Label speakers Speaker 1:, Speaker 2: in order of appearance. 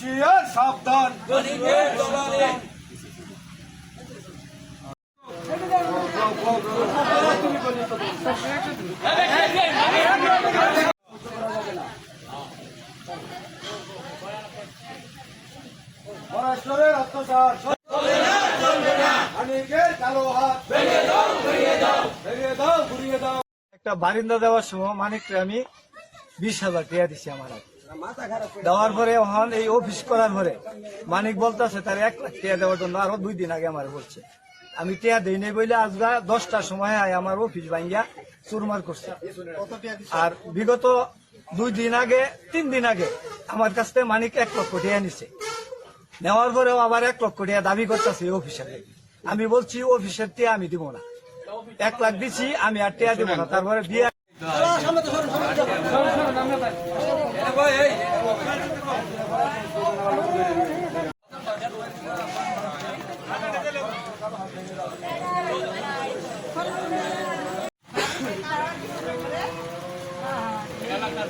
Speaker 1: হুঁশিয়ার সাবধান পরস্পরের অত্যাচার মানিকের কালো হাত ভেঙে দাও, ঘুরিয়ে দাও। একটা বারিন্দা দেওয়ার সময় মানিককে আমি 20,000 টাকা দিছি আমার হাতে। দেওয়ার পরে এখন এই অফিস করার পরে মানিক বলতেছে তার 1 লাখ টাকা দেওয়ার জন্য আরো 2 দিন আগে আমার বলছে। আমি টাকা দিই নাই বলে আজ 10টার সময় আমার অফিস ভাঙ্গিয়া চুরমার করছে। আর বিগত 2 দিন আগে 3 দিন আগে আমার কাছ থেকে মানিক 1 লক্ষ টাকা নিছে। নেওয়ার পরেও আবার 1 লক্ষ টাকা দাবি করতেছে অফিসের। আমি বলছি অফিসের টাকা আমি দিব না, 1 লাখ দিছি আমি আর টাকা দিব না। তারপরে বিয়ে
Speaker 2: এলাকার